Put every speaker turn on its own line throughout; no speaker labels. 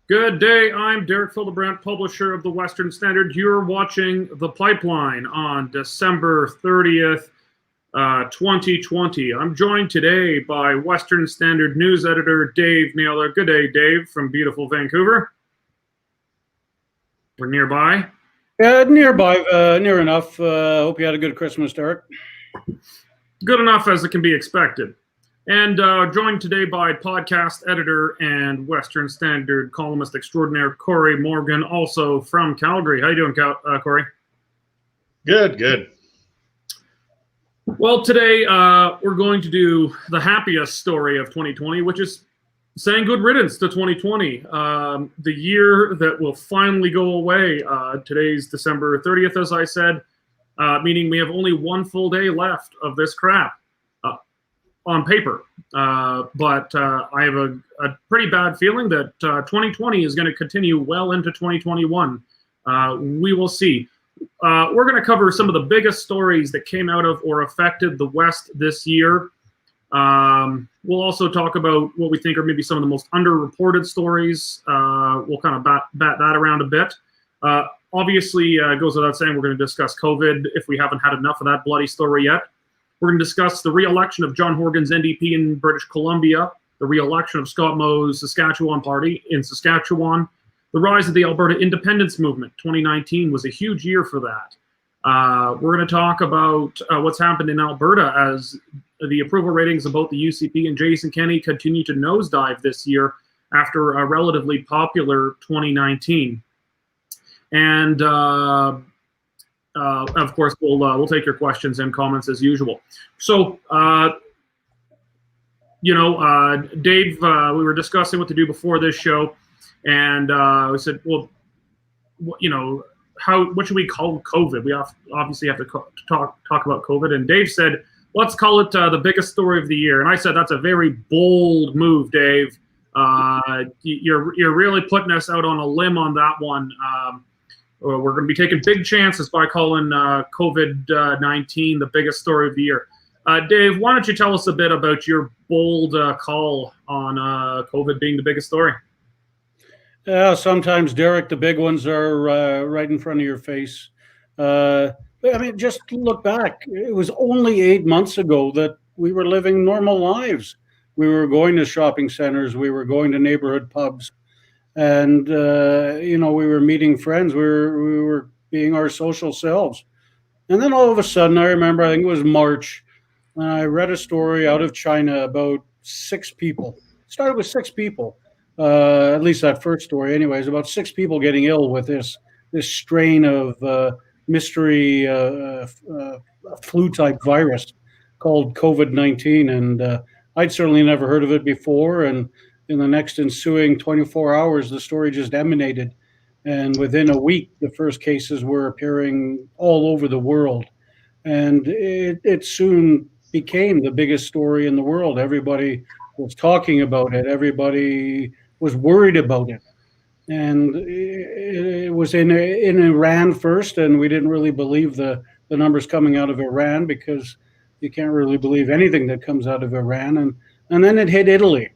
Good day. I'm Derek Fildebrandt, publisher of the Western Standard. You're watching The Pipeline on December 30th, 2020. I'm joined today by Western Standard news editor Dave Naylor. Good day, Dave, from beautiful Vancouver. We're nearby.
Yeah, nearby, near enough. Hope you had a good Christmas, Derek.
Good enough as it can be expected. And joined today by podcast editor and Western Standard columnist extraordinaire Cory Morgan, also from Calgary. How you doing, Cory?
Good.
Well, today we're going to do the happiest story of 2020, which is saying good riddance to 2020, the year that will finally go away. Today's December 30th, as I said, meaning we have only one full day left of this crap. On paper, but I have a pretty bad feeling that 2020 is going to continue well into 2021. We will see. We're going to cover some of the biggest stories that came out of or affected the West this year. We'll also talk about what we think are maybe some of the most underreported stories. We'll kind of bat that around a bit. Obviously, it goes without saying we're going to discuss COVID if we haven't had enough of that bloody story yet. We're going to discuss the re-election of John Horgan's NDP in British Columbia, the re-election of Scott Moe's Saskatchewan party in Saskatchewan, the rise of the Alberta independence movement. 2019 was a huge year for that. We're going to talk about what's happened in Alberta as the approval ratings of both the UCP and Jason Kenney continue to nosedive this year after a relatively popular 2019. And of course, we'll take your questions and comments as usual. So, Dave, we were discussing what to do before this show, and we said, well, what should we call COVID? We obviously have to talk about COVID. And Dave said, let's call it the biggest story of the year. And I said, that's a very bold move, Dave. You're really putting us out on a limb on that one. We're going to be taking big chances by calling COVID-19 the biggest story of the year. Dave, why don't you tell us a bit about your bold call on COVID being the biggest story?
Yeah, sometimes, Derek, the big ones are right in front of your face. I mean, just look back. It was only 8 months ago that we were living normal lives. We were going to shopping centers. We were going to neighborhood pubs. And, we were meeting friends. We were being our social selves. And then all of a sudden, I remember, I think it was March, and I read a story out of China about 6 people. It started with 6 people, at least that first story anyways, about 6 people getting ill with this strain of mystery flu-type virus called COVID-19. And I'd certainly never heard of it before. And in the next ensuing 24 hours, the story just emanated. And within a week, the first cases were appearing all over the world. And it soon became the biggest story in the world. Everybody was talking about it. Everybody was worried about it. And it was in Iran first, and we didn't really believe the numbers coming out of Iran, because you can't really believe anything that comes out of Iran. And then it hit Italy.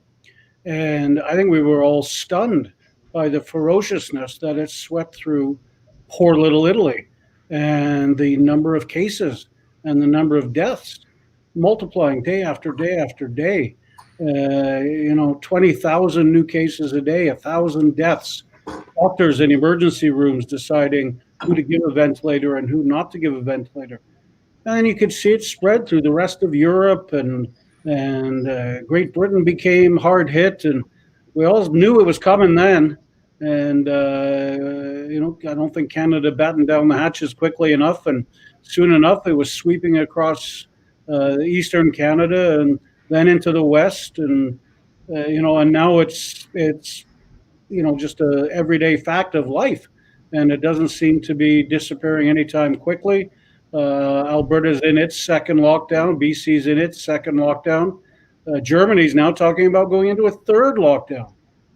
And I think we were all stunned by the ferociousness that it swept through poor little Italy, and the number of cases and the number of deaths multiplying day after day after day. 20,000 new cases a day, 1,000 deaths, doctors in emergency rooms deciding who to give a ventilator and who not to give a ventilator. And you could see it spread through the rest of Europe, and Great Britain became hard hit, and we all knew it was coming then. And I don't think Canada battened down the hatches quickly enough, and soon enough it was sweeping across eastern Canada and then into the west, and and now it's just a everyday fact of life, and it doesn't seem to be disappearing anytime quickly. Alberta's in its second lockdown. BC's in its second lockdown. Germany's now talking about going into a third lockdown.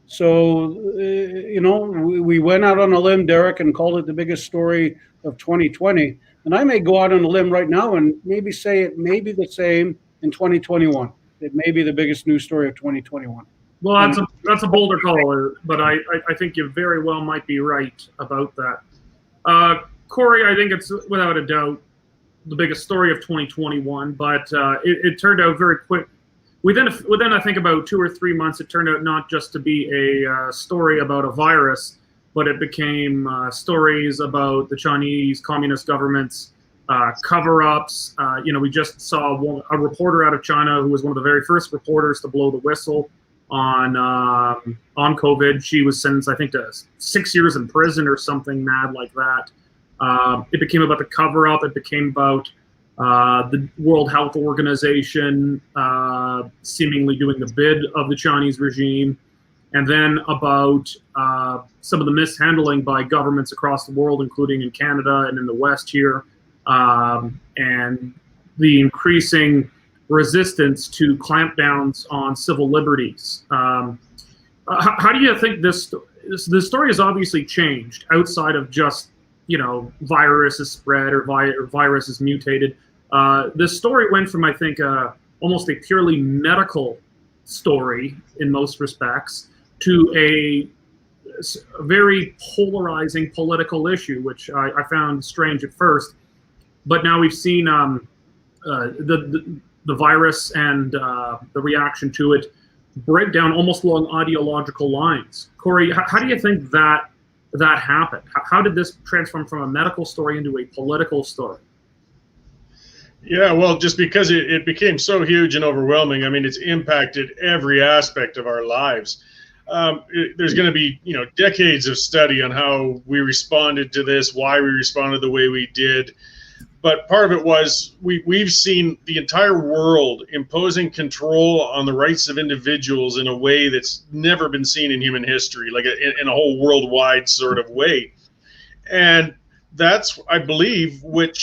So, we went out on a limb, Derek, and called it the biggest story of 2020. And I may go out on a limb right now and maybe say it may be the same in 2021. It may be the biggest news story of 2021.
Well, that's a bolder call, but I think you very well might be right about that. Cory, I think it's without a doubt the biggest story of 2021, but it turned out very quick. Within I think about 2 or 3 months, it turned out not just to be a story about a virus, but it became stories about the Chinese Communist government's cover-ups. We just saw a reporter out of China who was one of the very first reporters to blow the whistle on COVID. She was sentenced, I think, to 6 years in prison or something mad like that. It became about the cover-up. It became about the World Health Organization seemingly doing the bid of the Chinese regime, and then about some of the mishandling by governments across the world, including in Canada and in the West here, and the increasing resistance to clampdowns on civil liberties. How do you think this story has obviously changed outside of just, virus is spread or virus is mutated? This story went from, I think, almost a purely medical story in most respects to a very polarizing political issue, which I found strange at first. But now we've seen the virus and the reaction to it break down almost along ideological lines. Cory, how do you think that happened? How did this transform from a medical story into a political story?
Yeah, well, just because it became so huge and overwhelming, I mean, it's impacted every aspect of our lives. There's going to be, decades of study on how we responded to this, why we responded the way we did. But part of it was we've seen the entire world imposing control on the rights of individuals in a way that's never been seen in human history, like in a whole worldwide sort of way. And that's, I believe, what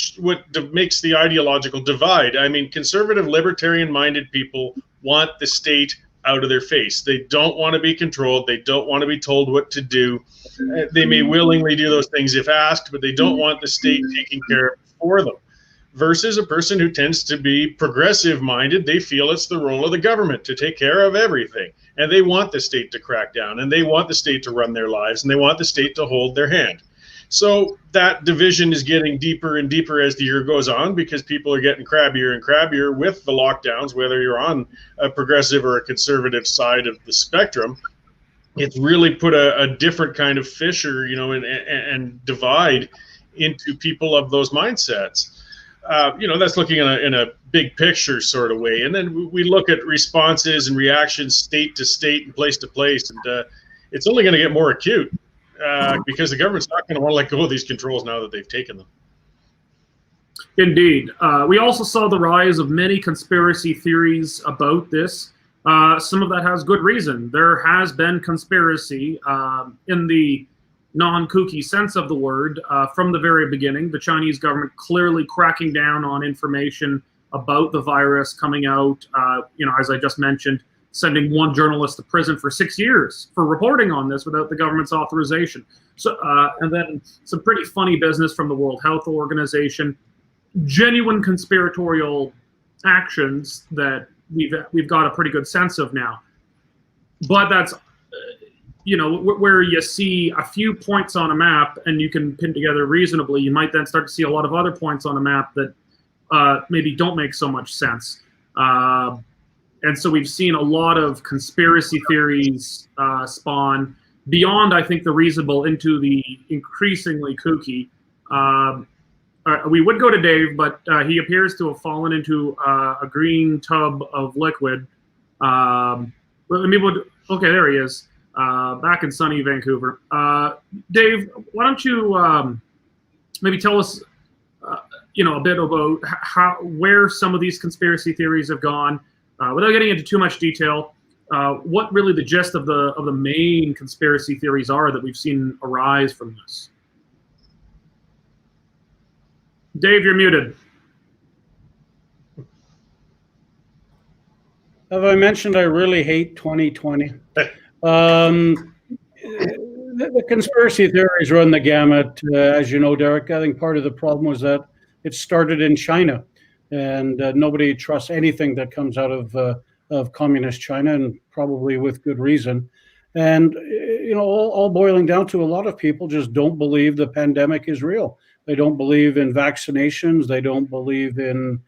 makes the ideological divide. I mean, conservative, libertarian-minded people want the state out of their face. They don't want to be controlled. They don't want to be told what to do. They may willingly do those things if asked, but they don't want the state taking care of it for them. Versus a person who tends to be progressive-minded, they feel it's the role of the government to take care of everything. And they want the state to crack down, and they want the state to run their lives, and they want the state to hold their hand. So that division is getting deeper and deeper as the year goes on, because people are getting crabbier and crabbier with the lockdowns, whether you're on a progressive or a conservative side of the spectrum. It's really put a different kind of fissure, and divide into people of those mindsets. That's looking in a big picture sort of way. And then we look at responses and reactions state to state and place to place. And it's only going to get more acute. Because the government's not going to want to let go of these controls now that they've taken them.
Indeed. We also saw the rise of many conspiracy theories about this. Some of that has good reason. There has been conspiracy in the non-kooky sense of the word from the very beginning. The Chinese government clearly cracking down on information about the virus coming out, as I just mentioned, sending one journalist to prison for 6 years for reporting on this without the government's authorization. So, and then some pretty funny business from the World Health Organization, genuine conspiratorial actions that we've got a pretty good sense of now. But that's, where you see a few points on a map and you can pin together reasonably, you might then start to see a lot of other points on a map that maybe don't make so much sense. And so we've seen a lot of conspiracy theories spawn beyond, I think, the reasonable into the increasingly kooky. We would go to Dave, but he appears to have fallen into a green tub of liquid. Okay, there he is, back in sunny Vancouver. Dave, why don't you maybe tell us, a bit about where some of these conspiracy theories have gone. Without getting into too much detail, what really the gist of the main conspiracy theories are that we've seen arise from this. Dave, you're muted.
Have I mentioned I really hate 2020? The conspiracy theories run the gamut, as you know, Derek. I think part of the problem was that it started in China. And nobody trusts anything that comes out of of communist China, and probably with good reason. And all boiling down to, a lot of people just don't believe the pandemic is real. They don't believe in vaccinations. They don't believe in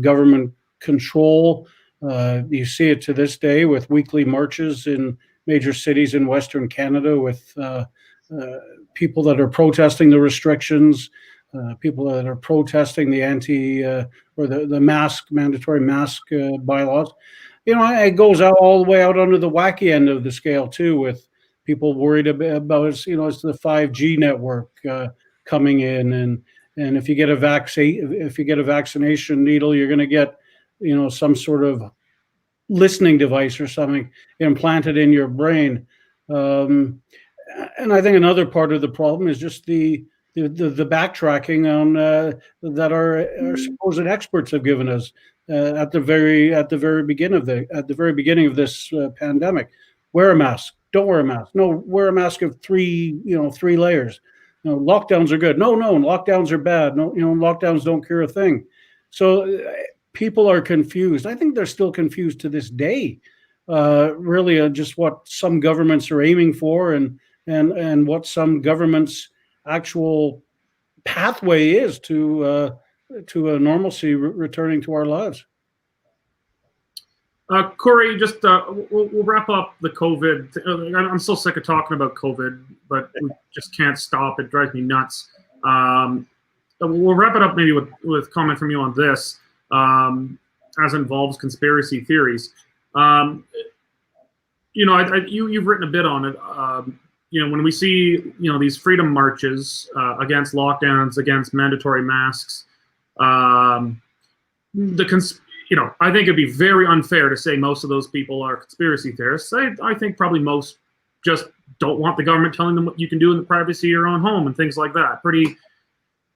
government control. You see it to this day with weekly marches in major cities in Western Canada, with people that are protesting the restrictions, people that are protesting the or the mandatory mask bylaws. It goes out all the way out under the wacky end of the scale too, with people worried about it's the 5G network coming in, and if you get a vaccination needle, you're going to get some sort of listening device or something implanted in your brain. And I think another part of the problem is just the backtracking on that our supposed experts have given us at the very beginning of this pandemic. Wear a mask. Don't wear a mask. No, wear a mask of three layers. Lockdowns are good. No, lockdowns are bad. No, lockdowns don't cure a thing. So people are confused. I think they're still confused to this day, really, just what some governments are aiming for, and what some governments' actual pathway is to a normalcy returning to our lives.
Cory, just we'll wrap up the COVID. I'm so sick of talking about COVID, but we just can't stop. It drives me nuts. We'll wrap it up maybe with comment from you on this, as involves conspiracy theories. You've written a bit on it. When we see these freedom marches against lockdowns, against mandatory masks, I think it'd be very unfair to say most of those people are conspiracy theorists. I think probably most just don't want the government telling them what you can do in the privacy of your own home and things like that.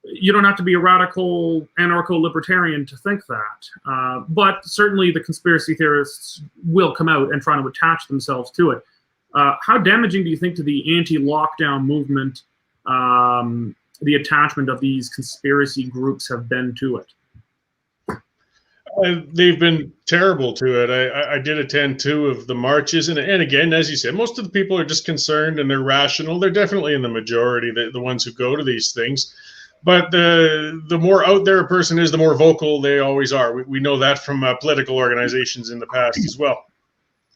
You don't have to be a radical anarcho-libertarian to think that. But certainly the conspiracy theorists will come out and try to attach themselves to it. How damaging do you think to the anti-lockdown movement the attachment of these conspiracy groups have been to it?
They've been terrible to it. I did attend 2 of the marches, and again, as you said, most of the people are just concerned and they're rational. They're definitely in the majority, the ones who go to these things. But the more out there a person is, the more vocal they always are. We know that from political organizations in the past as well.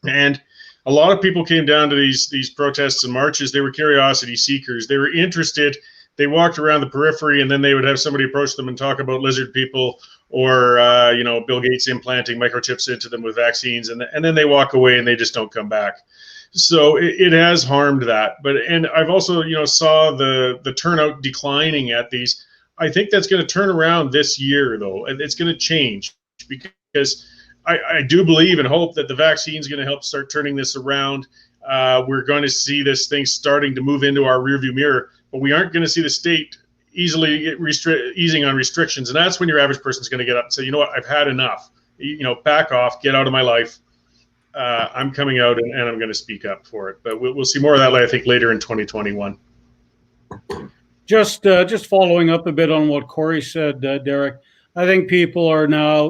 And a lot of people came down to these protests and marches. They were curiosity seekers. They were interested. They walked around the periphery, and then they would have somebody approach them and talk about lizard people, or Bill Gates implanting microchips into them with vaccines, and then they walk away and they just don't come back. So it has harmed that. And I've also saw the turnout declining at these. I think that's going to turn around this year, though, and it's going to change, because I do believe and hope that the vaccine is going to help start turning this around. We're going to see this thing starting to move into our rearview mirror, but we aren't going to see the state easily easing on restrictions. And that's when your average person is going to get up and say, you know what, I've had enough. Back off, get out of my life. I'm coming out and I'm going to speak up for it. But we'll see more of that, I think, later in 2021.
Just following up a bit on what Cory said, Derek, I think people are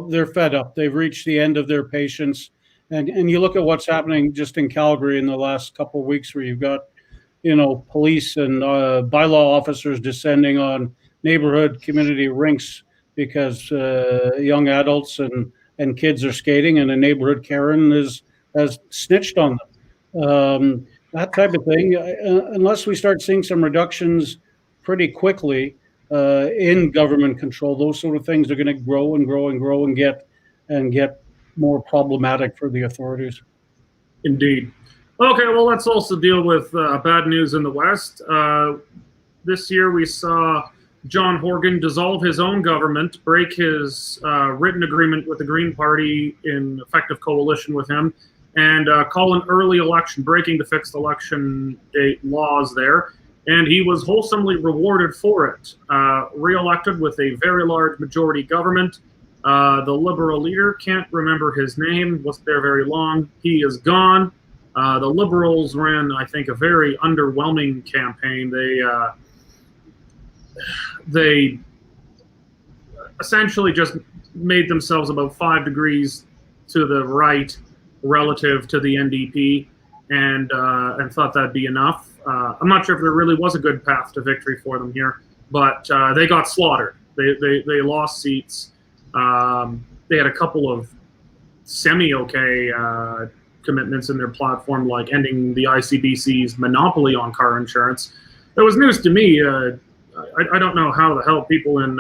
they're fed up. They've reached the end of their patience. And you look at what's happening just in Calgary in the last couple of weeks, where you've got police and bylaw officers descending on neighborhood community rinks because young adults and kids are skating, and a neighborhood Karen has snitched on them. That type of thing. Unless we start seeing some reductions pretty quickly in government control, those sort of things are going to grow and grow and grow and get more problematic for the authorities.
Indeed. Okay, well, let's also deal with bad news in the West. This year we saw John Horgan dissolve his own government, break his written agreement with the Green Party in effective coalition with him, and call an early election, breaking the fixed election date laws there. And he was wholesomely rewarded for it. Re-elected with a very large majority government. The Liberal leader, can't remember his name, wasn't there very long. He is gone. The Liberals ran, I think, a very underwhelming campaign. They essentially just made themselves about 5 degrees to the right relative to the NDP, and thought that'd be enough. I'm not sure if there really was a good path to victory for them here, but they got slaughtered. They lost seats. They had a couple of semi-okay commitments in their platform, like ending the ICBC's monopoly on car insurance. That was news to me. I don't know how the hell people in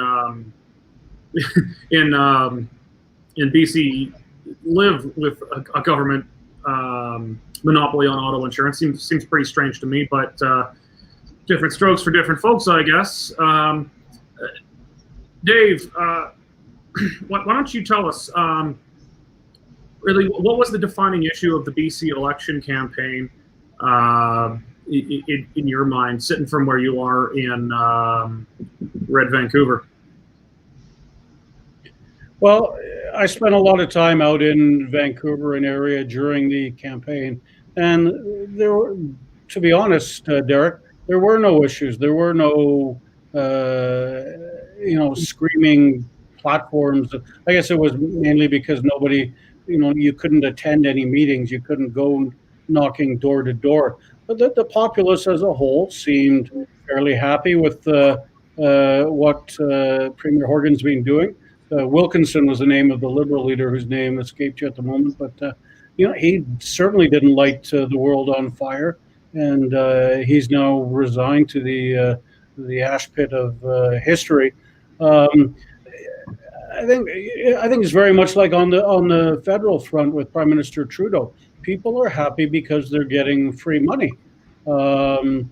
BC live with a government monopoly on auto insurance. Seems pretty strange to me, but different strokes for different folks, I guess. Dave, why don't you tell us really what was the defining issue of the BC election campaign in your mind, sitting from where you are in Red Vancouver?
Well, I spent a lot of time out in Vancouver and area during the campaign, and there were, to be honest, Derek, there were no issues. There were no, screaming platforms. I guess it was mainly because nobody, you couldn't attend any meetings. You couldn't go knocking door to door. But the populace as a whole seemed fairly happy with what Premier Horgan's been doing. Wilkinson was the name of the Liberal leader whose name escaped you at the moment, but he certainly didn't light the world on fire, and he's now resigned to the ash pit of history. I think it's very much like on the federal front with Prime Minister Trudeau. People are happy because they're getting free money. My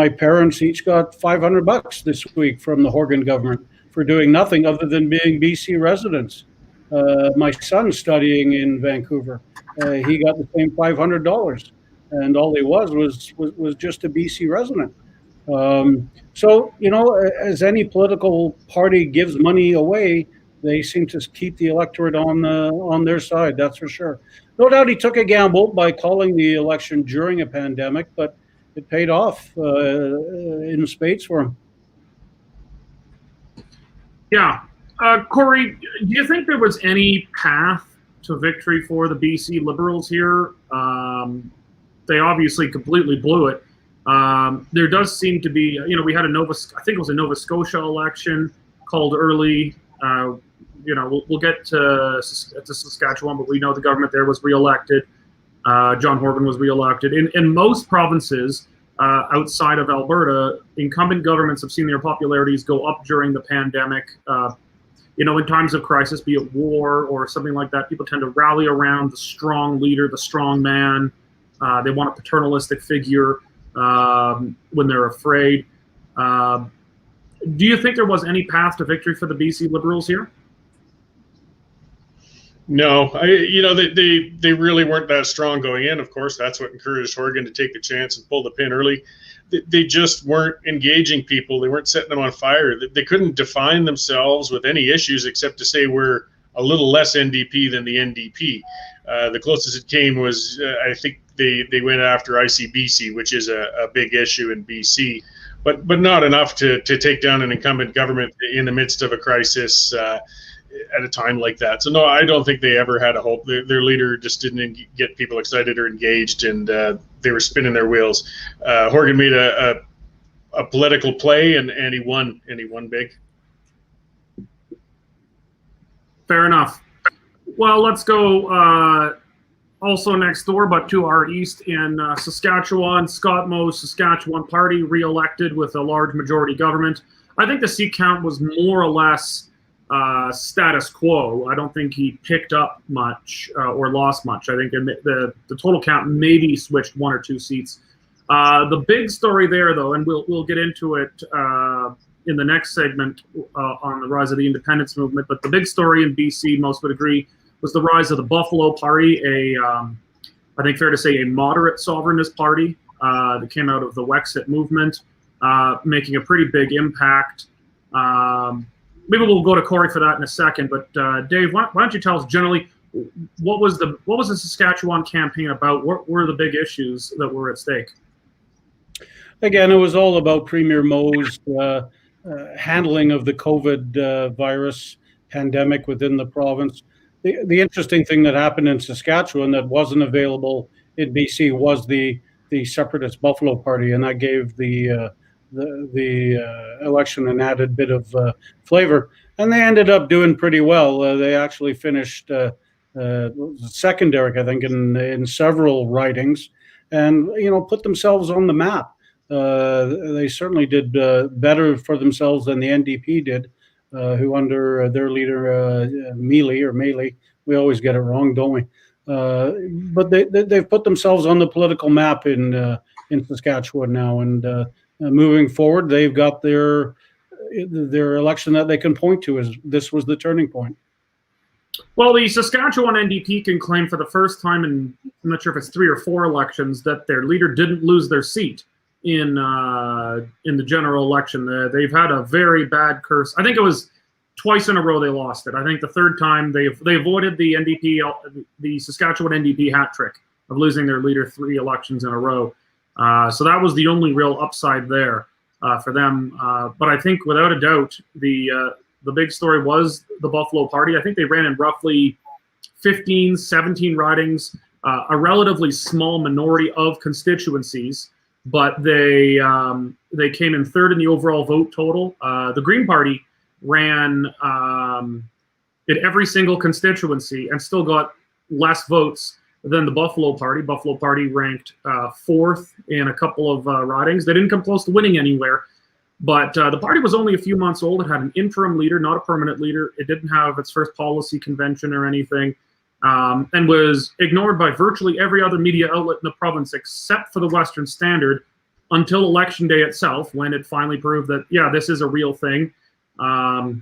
parents each got $500 this week from the Horgan government for doing nothing other than being BC residents. My son's studying in Vancouver. He got the same $500, and all he was just a BC resident. So, as any political party gives money away, they seem to keep the electorate on their side. That's for sure. No doubt he took a gamble by calling the election during a pandemic, but it paid off in spades for him.
Yeah. Cory, do you think there was any path to victory for the BC Liberals here? They obviously completely blew it. There does seem to be, we had I think it was a Nova Scotia election called early. We'll get to Saskatchewan, but we know the government there was reelected. John Horgan was reelected. In most provinces outside of Alberta, incumbent governments have seen their popularities go up during the pandemic. In times of crisis, be it war or something like that, people tend to rally around the strong leader, the strong man. They want a paternalistic figure when they're afraid. Do you think there was any path to victory for the BC Liberals here?
No, they really weren't that strong going in. Of course, that's what encouraged Horgan to take the chance and pull the pin early. They just weren't engaging people. They weren't setting them on fire. They couldn't define themselves with any issues except to say we're a little less NDP than the NDP. The closest it came was, I think they went after ICBC, which is a big issue in BC, but not enough to take down an incumbent government in the midst of a crisis at a time like that. So no, I don't think they ever had a hope. Their leader just didn't get people excited or engaged, and they were spinning their wheels. Horgan made a political play, and he won big.
Fair enough. Well, let's go also next door, but to our east in Saskatchewan. Scott Moe's Saskatchewan Party re-elected with a large majority government. I think the seat count was more or less status quo. I don't think he picked up much or lost much. I think the total count maybe switched one or two seats. The big story there, though, and we'll get into it in the next segment on the rise of the independence movement, but the big story in BC, most would agree, was the rise of the Buffalo Party, I think fair to say a moderate sovereignist party that came out of the Wexit movement, making a pretty big impact. Maybe we'll go to Cory for that in a second, but Dave, why don't you tell us generally what was the Saskatchewan campaign about? What were the big issues that were at stake?
Again, it was all about Premier Moe's handling of the COVID virus pandemic within the province. the interesting thing that happened in Saskatchewan that wasn't available in BC was the separatist Buffalo Party, and that gave the election an added bit of flavor. And they ended up doing pretty well. They actually finished second, Derek, I think, in several ridings, and put themselves on the map. They certainly did better for themselves than the NDP did, who under their leader Mealy, we always get it wrong, don't we? But they've put themselves on the political map in Saskatchewan now, and moving forward, they've got their election that they can point to as this was the turning point.
Well, the Saskatchewan NDP can claim for the first time in, I'm not sure if it's 3 or 4 elections, that their leader didn't lose their seat in the general election. They've had a very bad curse. I think it was twice in a row they lost it. I think the third time they avoided the Saskatchewan NDP hat trick of losing their leader 3 elections in a row. So that was the only real upside there for them. But I think without a doubt, the big story was the Buffalo Party. I think they ran in roughly 15, 17 ridings, a relatively small minority of constituencies, but they came in 3rd in the overall vote total. The Green Party ran in every single constituency and still got less votes than the Buffalo Party. Buffalo Party ranked 4th in a couple of ridings. They didn't come close to winning anywhere. But the party was only a few months old. It had an interim leader, not a permanent leader. It didn't have its first policy convention or anything, and was ignored by virtually every other media outlet in the province except for the Western Standard until Election Day itself, when it finally proved that, yeah, this is a real thing. I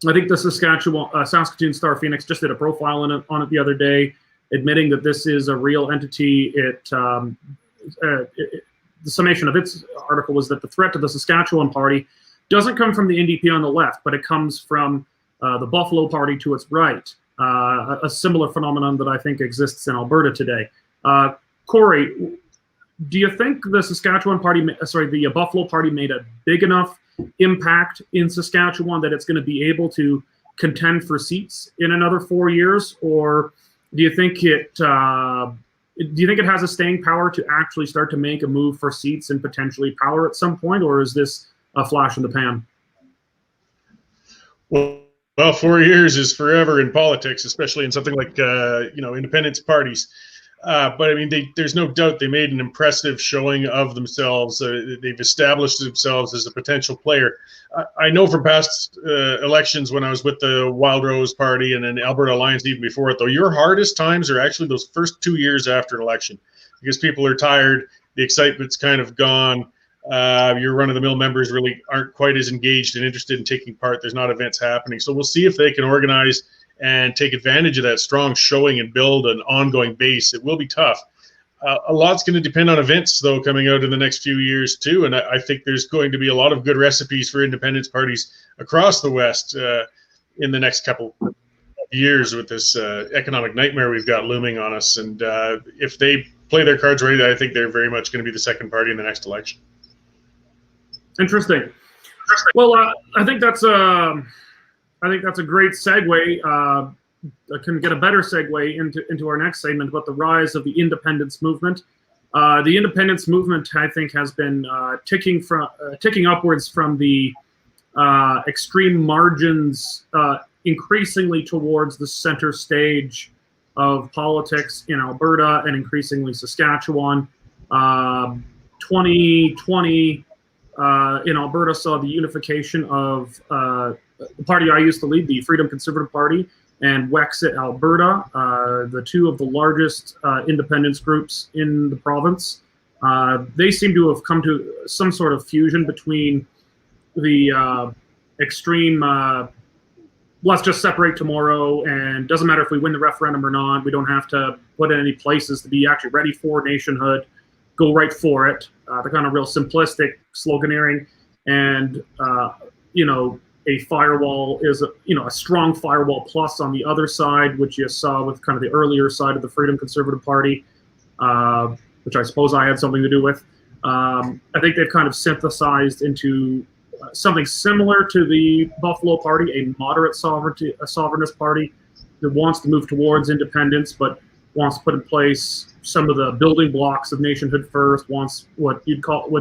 think the Saskatoon Star Phoenix just did a profile on it the other day, admitting that this is a real entity. The summation of its article was that the threat to the Saskatchewan Party doesn't come from the NDP on the left, but it comes from the Buffalo Party to its right, a similar phenomenon that I think exists in Alberta today. Cory, do you think the the Buffalo Party made a big enough impact in Saskatchewan that it's going to be able to contend for seats in another 4 years, or do you think it has a staying power to actually start to make a move for seats and potentially power at some point, or is this a flash in the pan?
Well, 4 years is forever in politics, especially in something like independence parties. But I mean, there's no doubt they made an impressive showing of themselves. They've established themselves as a potential player. I know from past elections when I was with the Wildrose Party and then Alberta Alliance even before it, though, your hardest times are actually those first 2 years after an election, because people are tired, the excitement's kind of gone. Your run-of-the-mill members really aren't quite as engaged and interested in taking part. There's not events happening. So we'll see if they can organize and take advantage of that strong showing and build an ongoing base. It will be tough. A lot's going to depend on events, though, coming out in the next few years, too. And I think there's going to be a lot of good recipes for independence parties across the West in the next couple of years with this economic nightmare we've got looming on us. And if they play their cards right, I think they're very much going to be the second party in the next election.
Interesting. Well, I think that's a great segue. I couldn't get a better segue into our next segment about the rise of the independence movement. The independence movement, I think, has been ticking upwards from the extreme margins, increasingly towards the center stage of politics in Alberta and increasingly Saskatchewan. 2020 in Alberta saw the unification of the party I used to lead, the Freedom Conservative Party, and Wexit Alberta, the two of the largest independence groups in the province. They seem to have come to some sort of fusion between the extreme, let's just separate tomorrow, and doesn't matter if we win the referendum or not, we don't have to put in any places to be actually ready for nationhood, go right for it, the kind of real simplistic sloganeering, and a firewall is a strong firewall plus on the other side, which you saw with kind of the earlier side of the Freedom Conservative Party, which I suppose I had something to do with. I think they've kind of synthesized into something similar to the Buffalo Party, a moderate sovereignist party. that wants to move towards independence, but wants to put in place some of the building blocks of nationhood first, wants what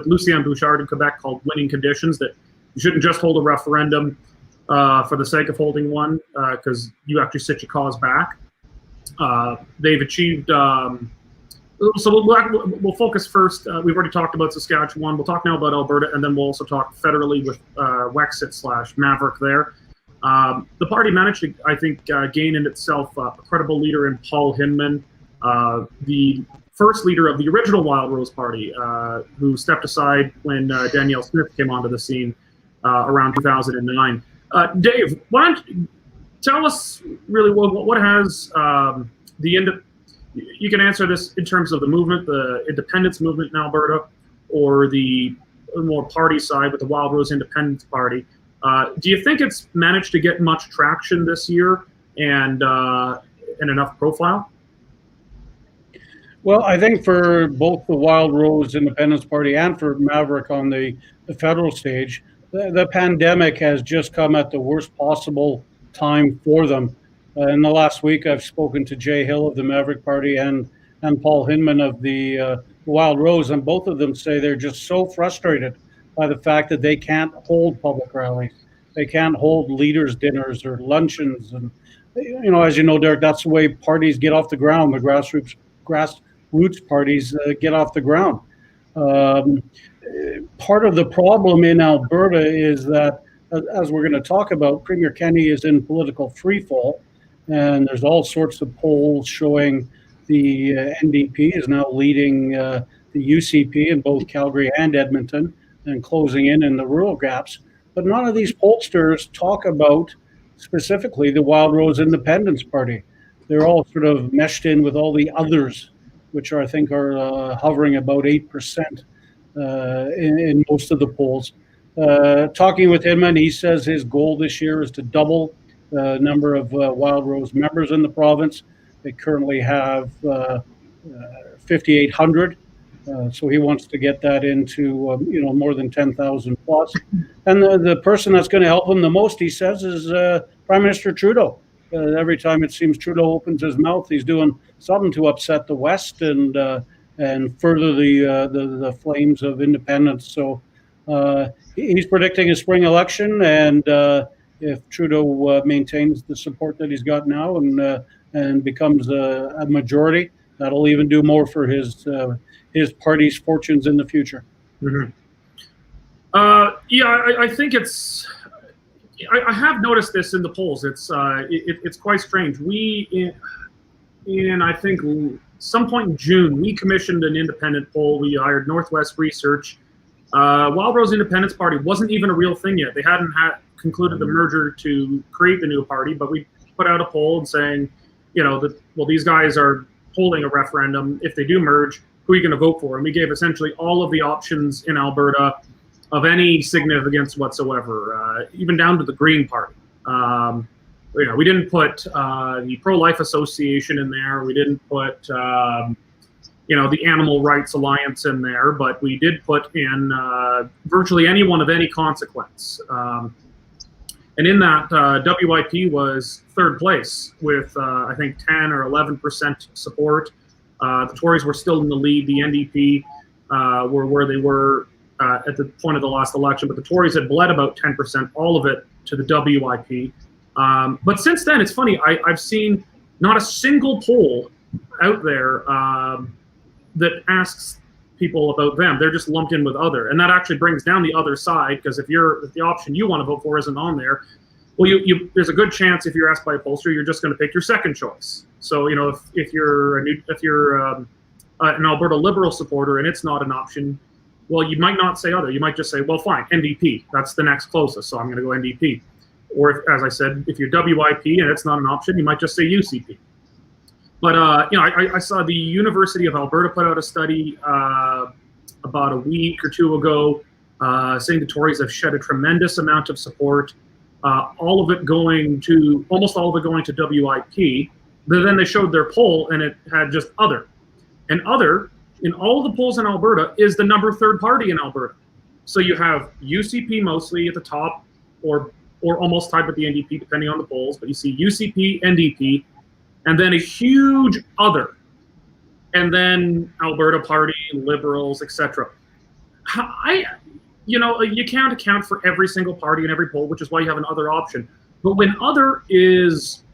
Lucien Bouchard in Quebec called winning conditions, that you shouldn't just hold a referendum for the sake of holding one, because you actually sit your cause back. They've achieved, so we'll focus first. We've already talked about Saskatchewan. We'll talk now about Alberta, and then we'll also talk federally with Wexit/Maverick there. The party managed to, I think, gain in itself a credible leader in Paul Hinman, the first leader of the original Wildrose party, who stepped aside when Danielle Smith came onto the scene around 2009. Dave, why don't you tell us really what has you can answer this in terms of the movement, the independence movement in Alberta, or the more party side with the Wildrose Independence Party. Do you think it's managed to get much traction this year and enough profile?
Well, I think for both the Wildrose Independence Party and for Maverick on the federal stage, the pandemic has just come at the worst possible time for them. In the last week, I've spoken to Jay Hill of the Maverick Party and Paul Hinman of the Wildrose, and both of them say they're just so frustrated by the fact that they can't hold public rallies. They can't hold leaders' dinners or luncheons. And, as you know, Derek, that's the way parties get off the ground. The grassroots parties get off the ground. Part of the problem in Alberta is that, as we're going to talk about, Premier Kenney is in political freefall, and there's all sorts of polls showing the NDP is now leading the UCP in both Calgary and Edmonton and closing in the rural gaps. But none of these pollsters talk about specifically the Wildrose Independence Party. They're all sort of meshed in with all the others, which I think are hovering about 8% in most of the polls. Talking with him, and he says his goal this year is to double the number of Wildrose members in the province. They currently have 5,800. So he wants to get that into more than 10,000 plus. And the person that's going to help him the most, he says, is Prime Minister Trudeau. Every time it seems Trudeau opens his mouth, he's doing something to upset the West and further the flames of independence. So he's predicting a spring election, and if Trudeau maintains the support that he's got now and becomes a majority, that'll even do more for his party's fortunes in the future.
Mm-hmm. I think it's. I have noticed this in the polls. It's quite strange. We in I think some point in June, we commissioned an independent poll. We hired Northwest Research. Wildrose Independence Party wasn't even a real thing yet. They hadn't concluded the merger to create the new party, but we put out a poll and saying, these guys are holding a referendum. If they do merge, who are you going to vote for? And we gave essentially all of the options in Alberta of any significance whatsoever, even down to the Green Party. We didn't put the Pro-Life Association in there. We didn't put, the Animal Rights Alliance in there, but we did put in virtually anyone of any consequence. And in that, WIP was third place with, I think, 10 or 11% support. The Tories were still in the lead. The NDP were where they were at the point of the last election, but the Tories had bled about 10%, all of it to the WIP. But since then, it's funny, I've seen not a single poll out there that asks people about them. They're just lumped in with other. And that actually brings down the other side, because if the option you want to vote for isn't on there, well, there's a good chance if you're asked by a pollster, you're just going to pick your second choice. So, if you're an Alberta Liberal supporter and it's not an option, well, you might not say other. You might just say, well, fine, NDP. That's the next closest, so I'm going to go NDP. Or, as I said, if you're WIP and it's not an option, you might just say UCP. But, I saw the University of Alberta put out a study about a week or two ago saying the Tories have shed a tremendous amount of support, almost all of it going to WIP. But then they showed their poll, and it had just other. And other, in all the polls in Alberta, is the number third party in Alberta. So you have UCP mostly at the top, or almost tied with the NDP, depending on the polls. But you see UCP, NDP, and then a huge other, and then Alberta Party, Liberals, etc. You can't account for every single party in every poll, which is why you have an other option. But when other is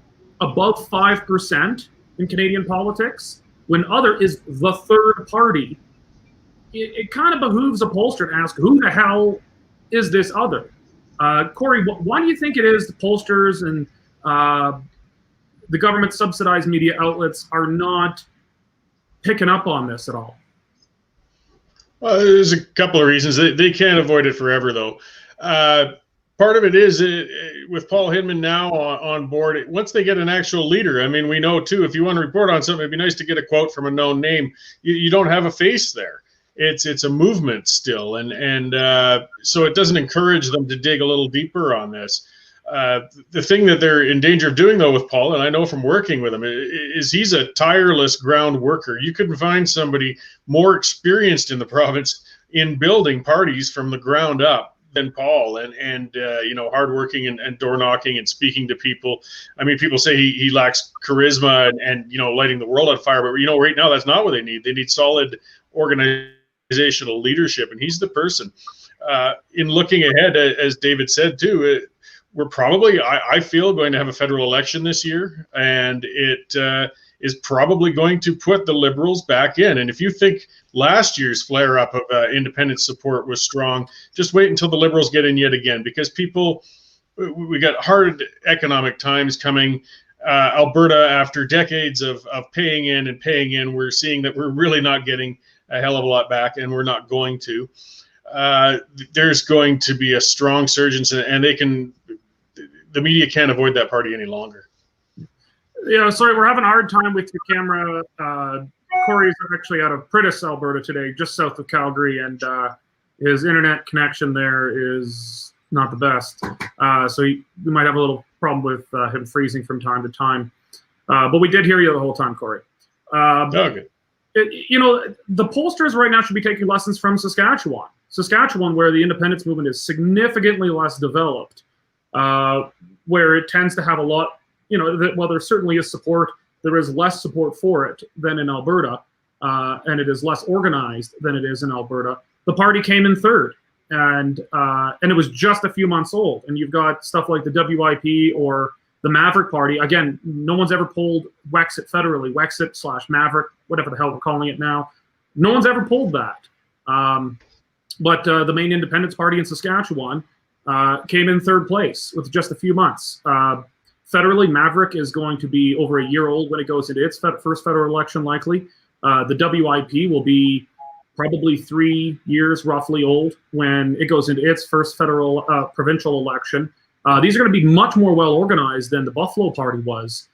above 5% in Canadian politics, when other is the third party, it kind of behooves a pollster to ask, who the hell is this other? Cory, why do you think it is the pollsters and the government subsidized media outlets are not picking up on this at all?
Well, there's a couple of reasons. They can't avoid it forever, though. Part of it is with Paul Hinman now on board, once they get an actual leader, I mean, we know, too, if you want to report on something, it'd be nice to get a quote from a known name. You don't have a face there. It's a movement still, and so it doesn't encourage them to dig a little deeper on this. The thing that they're in danger of doing, though, with Paul, and I know from working with him, is he's a tireless ground worker. You couldn't find somebody more experienced in the province in building parties from the ground up than Paul, and hardworking and door knocking and speaking to people. I mean, people say he lacks charisma and lighting the world on fire, but right now that's not what they need. They need solid organizational leadership, and he's the person. In looking ahead, as David said too, we're probably, I feel, going to have a federal election this year, and it is probably going to put the Liberals back in. And if you think last year's flare-up of independent support was strong, just wait until the Liberals get in yet again, because we got hard economic times coming. Alberta, after decades of paying in, we're seeing that we're really not getting a hell of a lot back, and we're not going to. There's going to be a strong surge, and the media can't avoid that party any longer.
Yeah, sorry, we're having a hard time with your camera. Cory's actually out of Pritis, Alberta today, just south of Calgary, and his internet connection there is not the best. So we might have a little problem with him freezing from time to time. But we did hear you the whole time, Cory.
Okay.
The pollsters right now should be taking lessons from Saskatchewan. Saskatchewan, where the independence movement is significantly less developed, where it tends to have a lot, while there certainly is support, there is less support for it than in Alberta, and it is less organized than it is in Alberta. The party came in third, and it was just a few months old. And you've got stuff like the WIP or the Maverick Party. Again, no one's ever polled Wexit federally, Wexit/Maverick, whatever the hell we're calling it now. No one's ever polled that. But the main independence party in Saskatchewan came in third place with just a few months. Federally, Maverick is going to be over a year old when it goes into its first federal election, likely. The WIP will be probably 3 years roughly old when it goes into its first federal provincial election. These are going to be much more well organized than the Buffalo Party was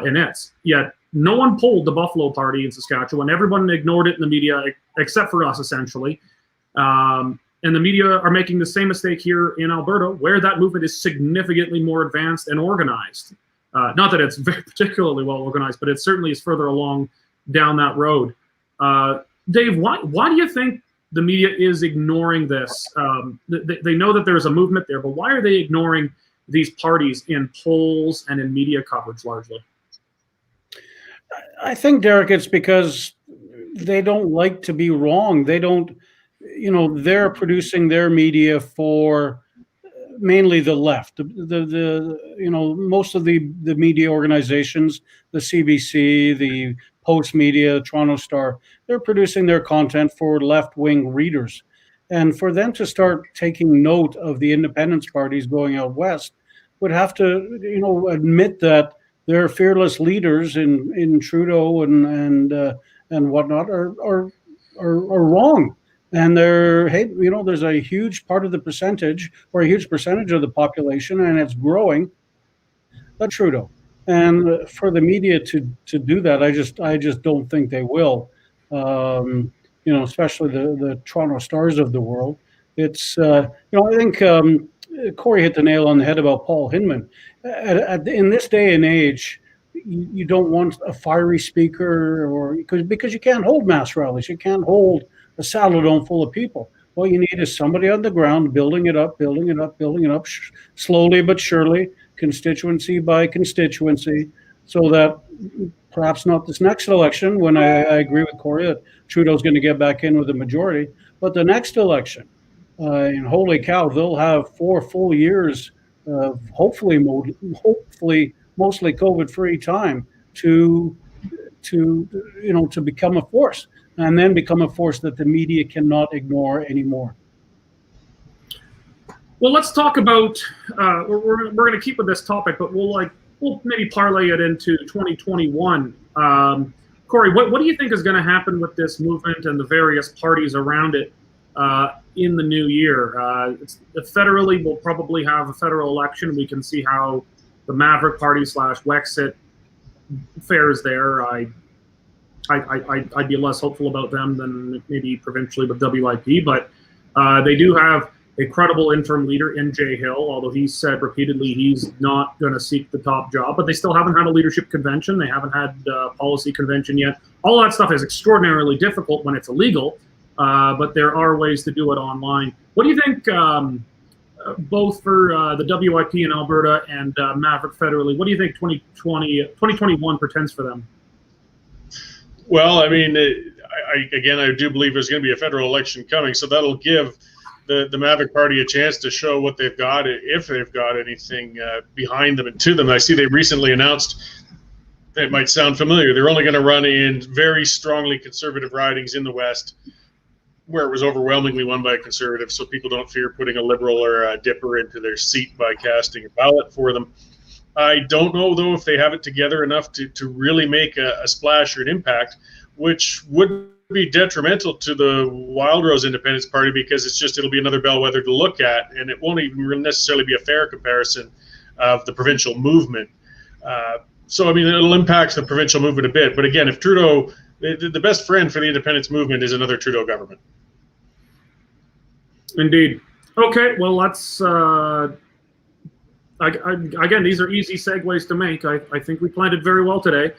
in its. Yet no one polled the Buffalo Party in Saskatchewan. Everyone ignored it in the media, except for us, essentially. And the media are making the same mistake here in Alberta, where that movement is significantly more advanced and organized. Not that it's very particularly well organized, but it certainly is further along down that road. Dave, why do you think the media is ignoring this? They know that there's a movement there, but why are they ignoring these parties in polls and in media coverage largely?
I think, Derek, it's because they don't like to be wrong. They don't, they're producing their media for mainly the left. Most of the media organizations, the CBC, the Post Media, Toronto Star, they're producing their content for left-wing readers. And for them to start taking note of the independence parties going out west would have to, admit that their fearless leaders in Trudeau and whatnot are wrong. And there's a huge part of the percentage, or a huge percentage of the population, and it's growing, but Trudeau. And for the media to do that, I just don't think they will. Especially the Toronto Stars of the world. It's I think Cory hit the nail on the head about Paul Hinman. In this day and age, you don't want a fiery speaker, because you can't hold mass rallies. You can't hold a saddle-dome full of people. What you need is somebody on the ground building it up, slowly but surely, constituency by constituency, so that perhaps not this next election, when I agree with Cory that Trudeau's going to get back in with a majority, but the next election. And holy cow, they'll have 4 full years of hopefully mostly COVID-free time to become a force, and then become a force that the media cannot ignore anymore.
Well, let's talk about. We're going to keep with this topic, but we'll maybe parlay it into 2021. Cory, what do you think is going to happen with this movement and the various parties around it in the new year? Federally, we'll probably have a federal election. We can see how the Maverick Party / Wexit fares there. I'd be less hopeful about them than maybe provincially with WIP, but they do have a credible interim leader in Jay Hill, although he's said repeatedly he's not going to seek the top job. But they still haven't had a leadership convention. They haven't had a policy convention yet. All that stuff is extraordinarily difficult when it's illegal, but there are ways to do it online. What do you think, both for the WIP in Alberta and Maverick federally, what do you think 2021 pretends for them?
Well, I mean, I do believe there's going to be a federal election coming, so that'll give the Maverick Party a chance to show what they've got, if they've got anything behind them and to them. I see they recently announced, it might sound familiar, they're only going to run in very strongly conservative ridings in the West, where it was overwhelmingly won by a conservative, so people don't fear putting a liberal or a dipper into their seat by casting a ballot for them. I don't know, though, if they have it together enough to really make a splash or an impact, which would be detrimental to the Wildrose Independence Party, because it'll be another bellwether to look at, and it won't even necessarily be a fair comparison of the provincial movement. So, I mean, it'll impact the provincial movement a bit. But again, if Trudeau, the best friend for the independence movement is another Trudeau government. Indeed.
Okay, well, let's again, these are easy segues to make. I think we planned it very well today.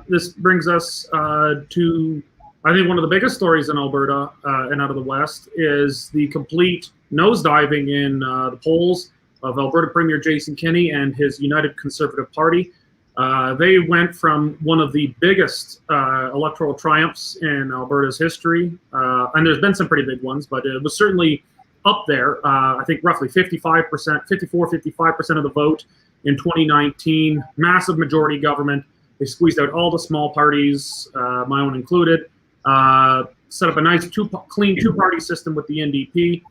This brings us to, I think, one of the biggest stories in Alberta and out of the West is the complete nosediving in the polls of Alberta Premier Jason Kenney and his United Conservative Party. They went from one of the biggest electoral triumphs in Alberta's history, and there's been some pretty big ones, but it was certainly up there. I think roughly 55%, 55% of the vote in 2019, massive majority government. They squeezed out all the small parties, my own included, set up a nice clean two-party system with the NDP.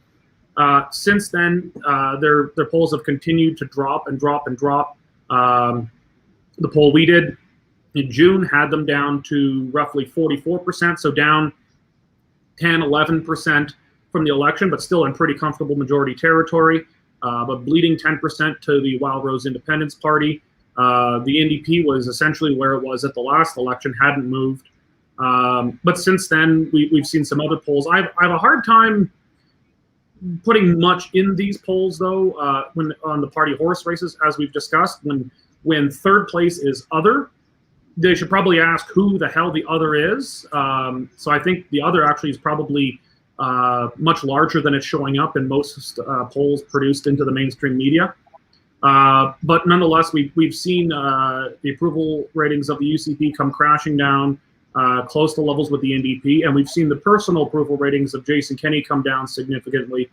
Since then, their polls have continued to drop and drop and drop. The poll we did in June had them down to roughly 44%, so down 10, 11% from the election, but still in pretty comfortable majority territory, but bleeding 10% to the Wildrose Independence Party. The NDP was essentially where it was at the last election, hadn't moved. But since then, we've seen some other polls. I have a hard time putting much in these polls, though, when on the party horse races, as we've discussed. When third place is other, they should probably ask who the hell the other is. So I think the other actually is probably much larger than it's showing up in most polls produced into the mainstream media. But nonetheless, we've seen the approval ratings of the UCP come crashing down close to levels with the NDP, and we've seen the personal approval ratings of Jason Kenney come down significantly.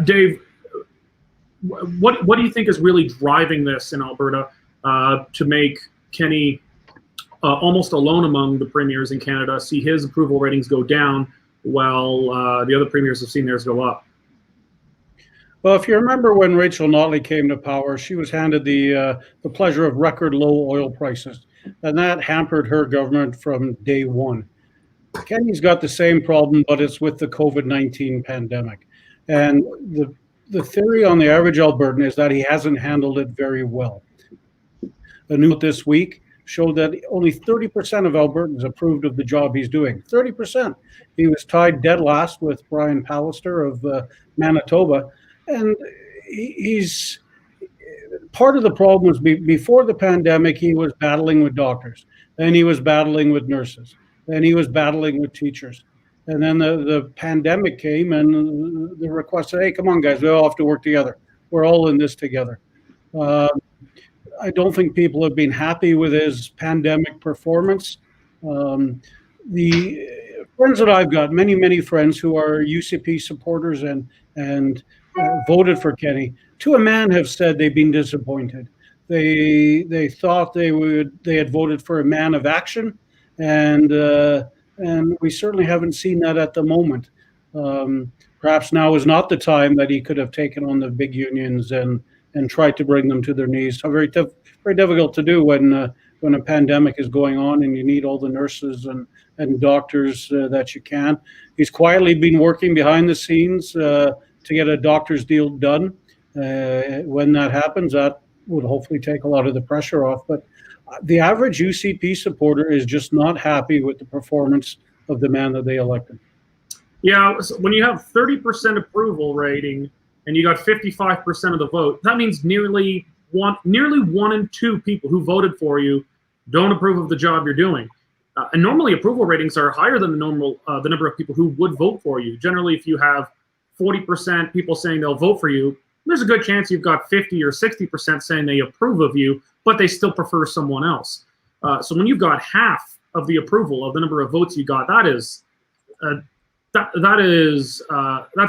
Dave, what do you think is really driving this in Alberta to make Kenney almost alone among the premiers in Canada, see his approval ratings go down while the other premiers have seen theirs go up?
Well, if you remember when Rachel Notley came to power, she was handed the pleasure of record low oil prices, and that hampered her government from day one. Kenney's got the same problem, but it's with the COVID-19 pandemic. And the theory on the average Albertan is that he hasn't handled it very well. A note this week showed that only 30% of Albertans approved of the job he's doing. 30%. He was tied dead last with Brian Pallister of Manitoba. And he's part of the problem was before the pandemic, he was battling with doctors. Then he was battling with nurses. Then he was battling with teachers. And then the pandemic came, and the request said, hey, come on, guys, we all have to work together. We're all in this together. I don't think people have been happy with his pandemic performance. The friends that I've got, many friends who are UCP supporters and voted for Kenney, to a man have said they've been disappointed. They thought they had voted for a man of action, and we certainly haven't seen that at the moment. Perhaps now is not the time that he could have taken on the big unions and tried to bring them to their knees. Very difficult to do when a pandemic is going on and you need all the nurses and doctors that you can. He's quietly been working behind the scenes to get a doctor's deal done. When that happens, that would hopefully take a lot of the pressure off. But the average UCP supporter is just not happy with the performance of the man that they elected.
Yeah, so when you have 30% approval rating and you got 55% of the vote, that means nearly one in two people who voted for you don't approve of the job you're doing. And normally approval ratings are higher than the number of people who would vote for you. Generally, if you have 40% people saying they'll vote for you, there's a good chance you've got 50 or 60% saying they approve of you, but they still prefer someone else. So when you've got half of the approval of the number of votes you got, that's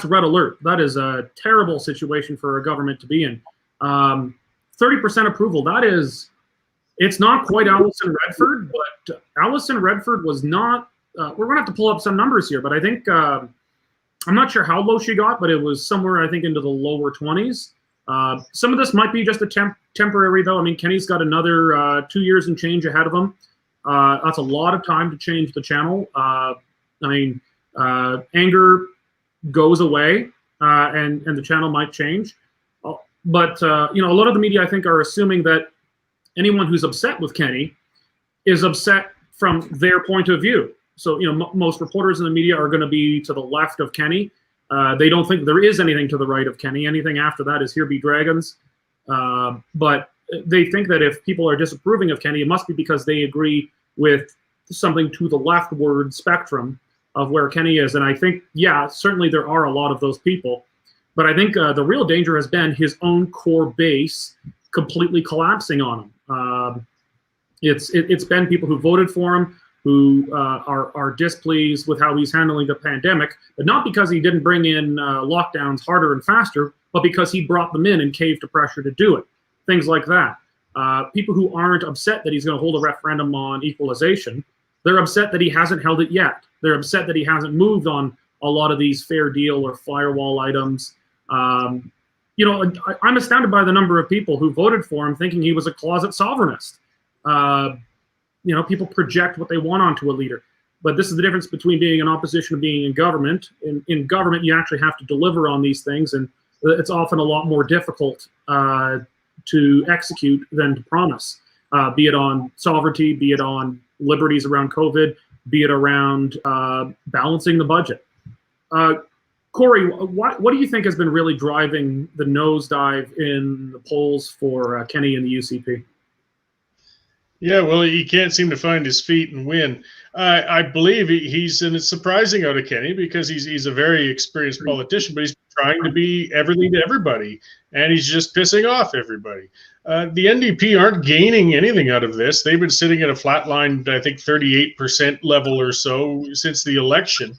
red alert. That is a terrible situation for a government to be in. 30% approval, it's not quite Alison Redford, but Alison Redford was not, we're going to have to pull up some numbers here, but I think, I'm not sure how low she got, but it was somewhere, I think, into the lower 20s. Some of this might be just a temporary, though. I mean, Kenney's got another 2 years and change ahead of him. That's a lot of time to change the channel. Anger goes away, and the channel might change. But a lot of the media, I think, are assuming that anyone who's upset with Kenney is upset from their point of view. So, most reporters in the media are going to be to the left of Kenney. They don't think there is anything to the right of Kenney. Anything after that is here be dragons. But they think that if people are disapproving of Kenney, it must be because they agree with something to the leftward spectrum of where Kenney is. And I think, yeah, certainly there are a lot of those people. But I think the real danger has been his own core base completely collapsing on him. It's been people who voted for him, who are displeased with how he's handling the pandemic, but not because he didn't bring in lockdowns harder and faster, but because he brought them in and caved to pressure to do it. Things like that. People who aren't upset that he's going to hold a referendum on equalization, they're upset that he hasn't held it yet. They're upset that he hasn't moved on a lot of these fair deal or firewall items. I'm astounded by the number of people who voted for him thinking he was a closet sovereignist. People project what they want onto a leader. But this is the difference between being in opposition and being in government. In government, you actually have to deliver on these things, and it's often a lot more difficult to execute than to promise, be it on sovereignty, be it on liberties around COVID, be it around balancing the budget. Cory, what do you think has been really driving the nosedive in the polls for Kenney and the UCP?
Yeah, well, he can't seem to find his feet and win. I believe and it's surprising out of Kenney because he's a very experienced politician, but he's trying to be everything to everybody, and he's just pissing off everybody. The NDP aren't gaining anything out of this. They've been sitting at a flatlined, I think, 38% level or so since the election.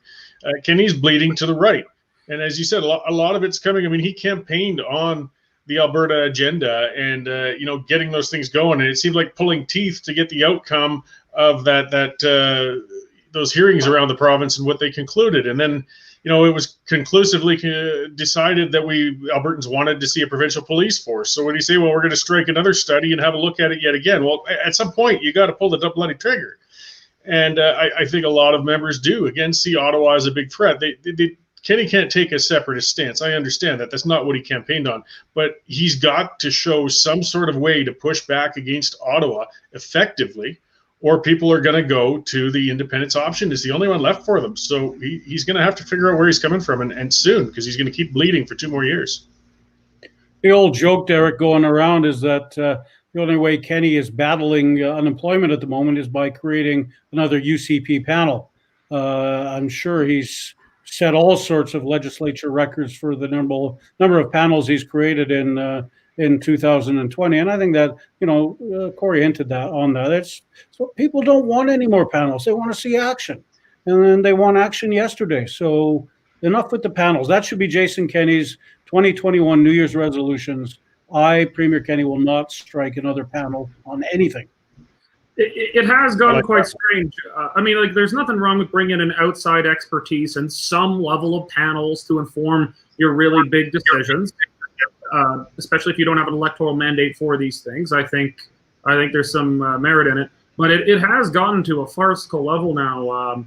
Kenney's bleeding to the right. And as you said, a lot of it's coming. I mean, he campaigned on the Alberta agenda and, getting those things going. And it seemed like pulling teeth to get the outcome of those hearings around the province and what they concluded. And then, it was conclusively decided that Albertans wanted to see a provincial police force. So when you say, well, we're going to strike another study and have a look at it yet again, well, at some point you got to pull the bloody trigger. And I think a lot of members do, again, see Ottawa as a big threat. Kenney can't take a separatist stance. I understand that. That's not what he campaigned on. But he's got to show some sort of way to push back against Ottawa effectively, or people are going to go to the independence option. It's the only one left for them. So he's going to have to figure out where he's coming from, and soon, because he's going to keep bleeding for 2 more years.
The old joke, Derek, going around is that the only way Kenney is battling unemployment at the moment is by creating another UCP panel. I'm sure he's set all sorts of legislature records for the number of panels he's created in in 2020. And I think that, Cory hinted that on that. It's so people don't want any more panels. They want to see action. And then they want action yesterday. So enough with the panels. That should be Jason Kenney's 2021 New Year's resolutions. I, Premier Kenney, will not strike another panel on anything.
It has gotten quite strange. There's nothing wrong with bringing in outside expertise and some level of panels to inform your really big decisions, especially if you don't have an electoral mandate for these things. I think there's some merit in it. But it has gotten to a farcical level now.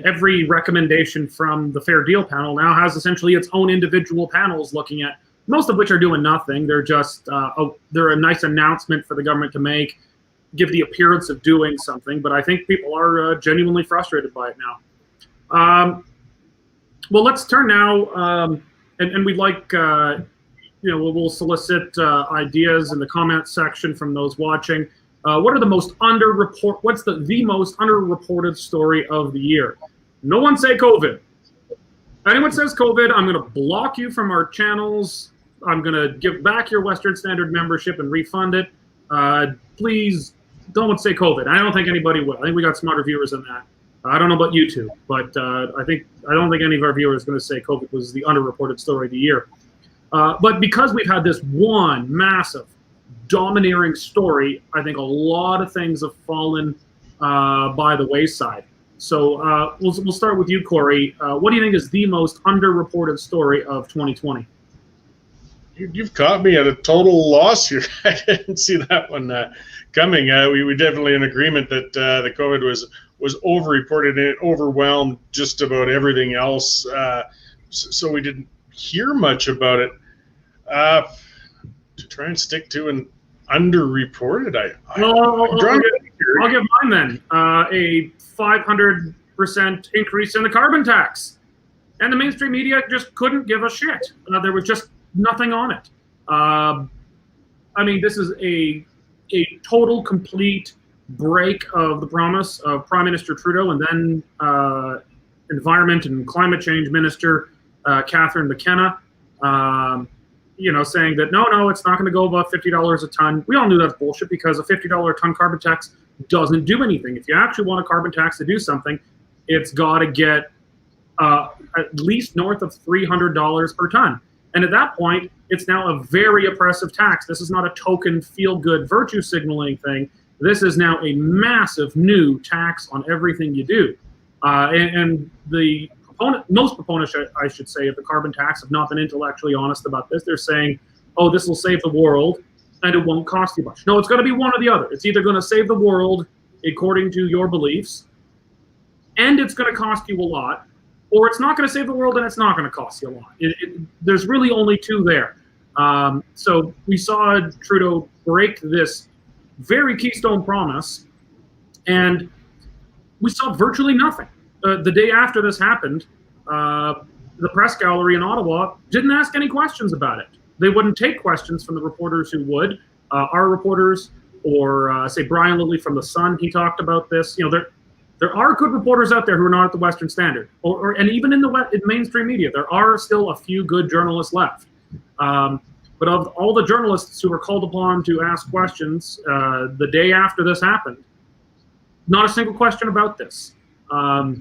Every recommendation from the Fair Deal panel now has essentially its own individual panels looking at, most of which are doing nothing. They're just they're a nice announcement for the government to make, give the appearance of doing something, but I think people are genuinely frustrated by it now. Well, let's turn now, and we'd like, we'll solicit ideas in the comments section from those watching. What are the most what's the most underreported story of the year? No one say COVID. If anyone says COVID, I'm going to block you from our channels. I'm going to give back your Western Standard membership and refund it. Please don't say COVID. I don't think anybody will. I think we got smarter viewers than that. I don't know about YouTube, but I don't think any of our viewers are going to say COVID was the underreported story of the year. But because we've had this one massive, domineering story, I think a lot of things have fallen by the wayside. So we'll start with you, Cory. What do you think is the most underreported story of 2020?
You've caught me at a total loss here. I didn't see that one coming. We were definitely in agreement that the COVID was overreported and it overwhelmed just about everything else. So we didn't hear much about it. To try and stick to an underreported,
I'll give mine then. A 500% increase in the carbon tax, and the mainstream media just couldn't give a shit. There was just nothing on it. This is a total, complete break of the promise of Prime Minister Trudeau and then Environment and Climate Change Minister Catherine McKenna, saying that no, it's not going to go above $50 a ton. We all knew that's bullshit because a $50 a ton carbon tax doesn't do anything. If you actually want a carbon tax to do something, it's got to get at least north of $300 per ton. And at that point, it's now a very oppressive tax. This is not a token, feel-good, virtue signaling thing. This is now a massive new tax on everything you do. And the most proponents, I should say, of the carbon tax have not been intellectually honest about this. They're saying, oh, this will save the world and it won't cost you much. No, it's going to be one or the other. It's either going to save the world according to your beliefs and it's going to cost you a lot, or it's not going to save the world and it's not going to cost you a lot. There's really only two there. So we saw Trudeau break this very keystone promise, and we saw virtually nothing. The day after this happened, the press gallery in Ottawa didn't ask any questions about it. They wouldn't take questions from the reporters who would. Our reporters, or say Brian Lilly from The Sun, he talked about this. There are good reporters out there who are not at the Western Standard, and even in the mainstream media, there are still a few good journalists left. But of all the journalists who were called upon to ask questions the day after this happened, not a single question about this. I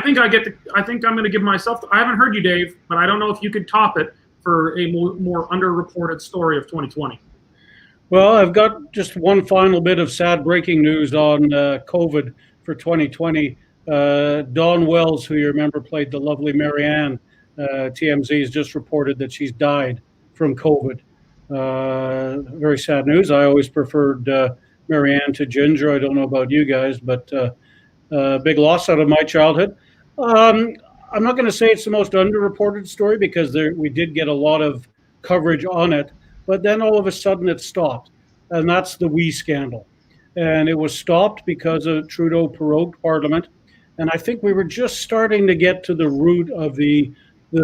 think I'm going to give myself. I haven't heard you, Dave, but I don't know if you could top it for a more underreported story of 2020.
Well, I've got just one final bit of sad breaking news on COVID for 2020. Dawn Wells, who you remember played the lovely Marianne, TMZ has just reported that she's died from COVID. Very sad news. I always preferred Marianne to Ginger. I don't know about you guys, but big loss out of my childhood. I'm not going to say it's the most underreported story because we did get a lot of coverage on it, but then all of a sudden it stopped, and that's the WE scandal. And it was stopped because of Trudeau prorogued Parliament, and I think we were just starting to get to the root of the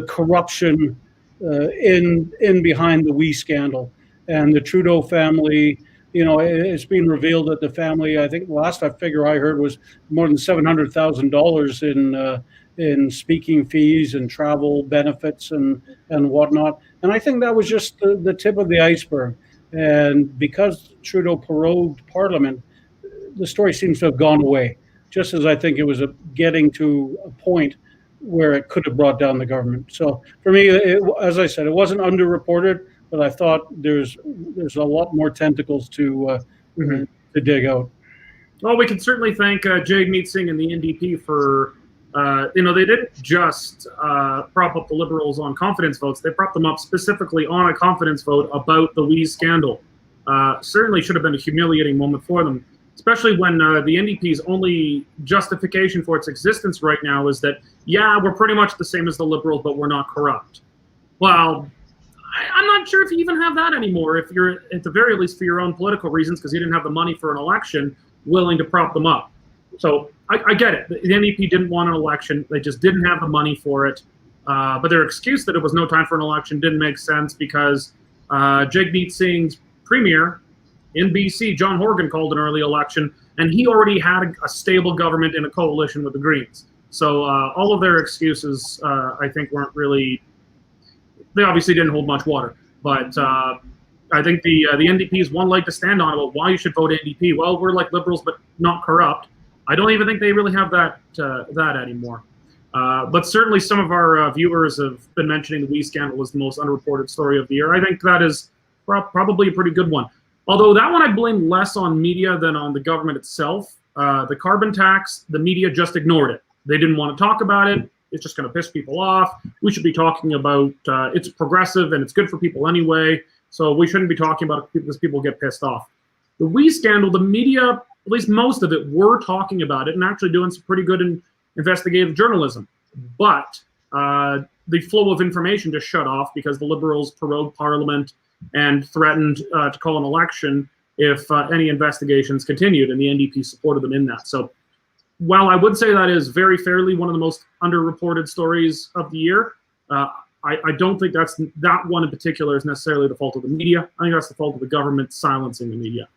corruption in behind the WE scandal. And the Trudeau family, it's been revealed that the family, I think the last figure I heard was more than $700,000 in speaking fees and travel benefits and whatnot. And I think that was just the tip of the iceberg. And because Trudeau prorogued Parliament, the story seems to have gone away, just as I think it was getting to a point where it could have brought down the government. So for me, as I said, it wasn't underreported, but I thought there's a lot more tentacles to dig out.
Well, we can certainly thank Jagmeet Singh and the NDP for, they didn't just prop up the Liberals on confidence votes. They propped them up specifically on a confidence vote about the Wee scandal. Certainly should have been a humiliating moment for them, especially when the NDP's only justification for its existence right now is that, yeah, we're pretty much the same as the Liberals, but we're not corrupt. Well, I'm not sure if you even have that anymore, if you're, at the very least, for your own political reasons, because you didn't have the money for an election, willing to prop them up. So I get it. The NDP didn't want an election. They just didn't have the money for it. But their excuse that it was no time for an election didn't make sense because Jagmeet Singh's premier in BC, John Horgan, called an early election, and he already had a stable government in a coalition with the Greens. So all of their excuses, I think, weren't really, they obviously didn't hold much water. But I think the NDP is one leg to stand on about why you should vote NDP. Well, we're like Liberals, but not corrupt. I don't even think they really have that anymore. But certainly some of our viewers have been mentioning the Wee scandal as the most underreported story of the year. I think that is probably a pretty good one. Although that one I blame less on media than on the government itself. The carbon tax, the media just ignored it. They didn't want to talk about it. It's just going to piss people off. We should be talking about it's progressive and it's good for people anyway. So we shouldn't be talking about it because people get pissed off. The Wee scandal, the media, at least most of it, were talking about it and actually doing some pretty good investigative journalism. But the flow of information just shut off because the Liberals prorogued Parliament and threatened to call an election if any investigations continued, and the NDP supported them in that. So while I would say that is very fairly one of the most underreported stories of the year, I don't think that one in particular is necessarily the fault of the media. I think that's the fault of the government silencing the media.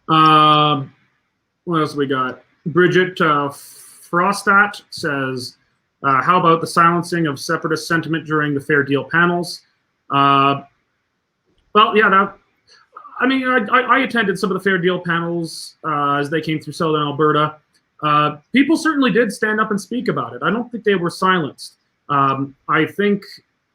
What else we got? Bridget Frostat says, how about the silencing of separatist sentiment during the Fair Deal panels? Well, yeah, I attended some of the Fair Deal panels as they came through Southern Alberta. People certainly did stand up and speak about it. I don't think they were silenced. I think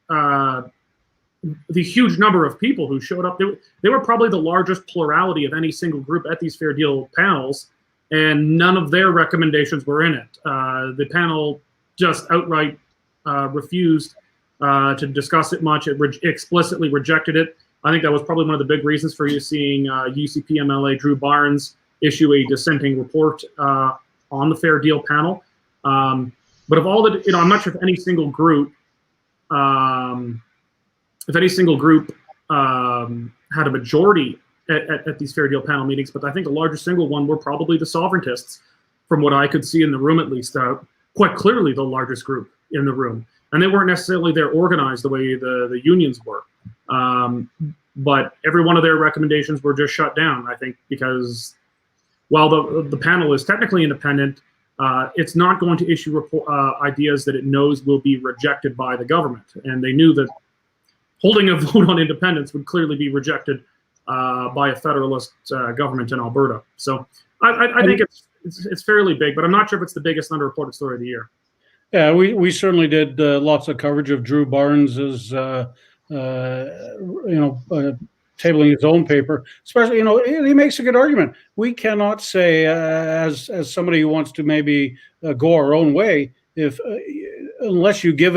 the huge number of people who showed up, they were probably the largest plurality of any single group at these Fair Deal panels, and none of their recommendations were in it. The panel just outright refused to discuss it much. It explicitly rejected it. I think that was probably one of the big reasons for you seeing UCP MLA Drew Barnes issue a dissenting report on the Fair Deal panel. But of all the, I'm not sure if any single group, had a majority at these Fair Deal panel meetings, but I think the largest single one were probably the Sovereigntists, from what I could see in the room at least. Quite clearly the largest group in the room. And they weren't necessarily there organized the way the unions were. But every one of their recommendations were just shut down, I think, because while the panel is technically independent, it's not going to issue ideas that it knows will be rejected by the government. And they knew that holding a vote on independence would clearly be rejected by a federalist government in Alberta. So I think it's fairly big, but I'm not sure if it's the biggest underreported story of the year.
Yeah, we certainly did lots of coverage of Drew Barnes's, tabling his own paper. Especially, he makes a good argument. We cannot say, as somebody who wants to maybe go our own way, unless you give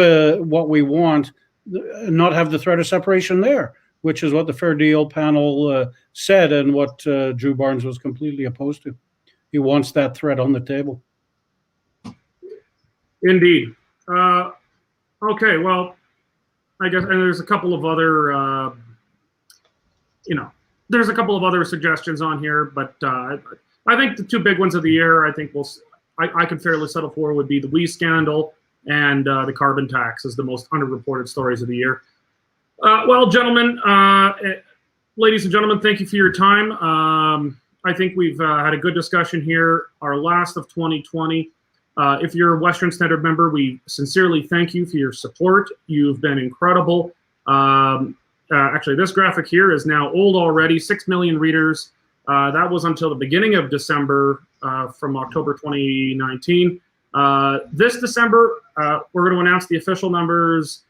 what we want, not have the threat of separation there, which is what the Fair Deal panel said, and what Drew Barnes was completely opposed to. He wants that threat on the table. Indeed.
Okay, well, I guess, and there's a couple of other, there's a couple of other suggestions on here, but I think the two big ones of the year, I think I can fairly settle for would be the Wee scandal and the carbon tax as the most underreported stories of the year. Well, gentlemen, ladies and gentlemen, thank you for your time. I think we've had a good discussion here, our last of 2020. If you're a Western Standard member, we sincerely thank you for your support. You've been incredible. Actually, this graphic here is now old already, 6 million readers. That was until the beginning of December, from October 2019. This December, we're going to announce the official numbers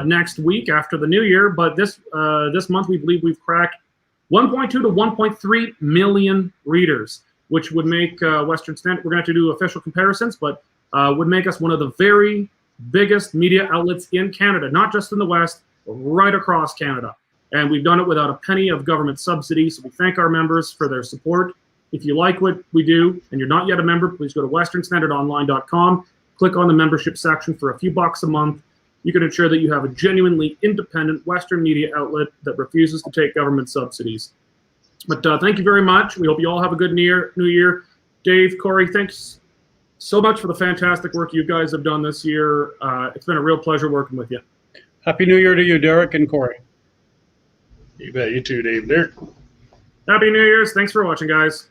next week after the new year, but this month we believe we've cracked 1.2 to 1.3 million readers, which would make Western Standard, we're going to have to do official comparisons, but would make us one of the very biggest media outlets in Canada, not just in the West, but right across Canada. And we've done it without a penny of government subsidy, so we thank our members for their support. If you like what we do and you're not yet a member, please go to westernstandardonline.com, click on the membership section. For a few bucks a month, you can ensure that you have a genuinely independent Western media outlet that refuses to take government subsidies. But thank you very much. We hope you all have a good new year. Dave, Cory, thanks so much for the fantastic work you guys have done this year. It's been a real pleasure working with you.
Happy New Year to you, Derek and Cory.
You bet. You too, Dave. Derek.
Happy New Year's. Thanks for watching, guys.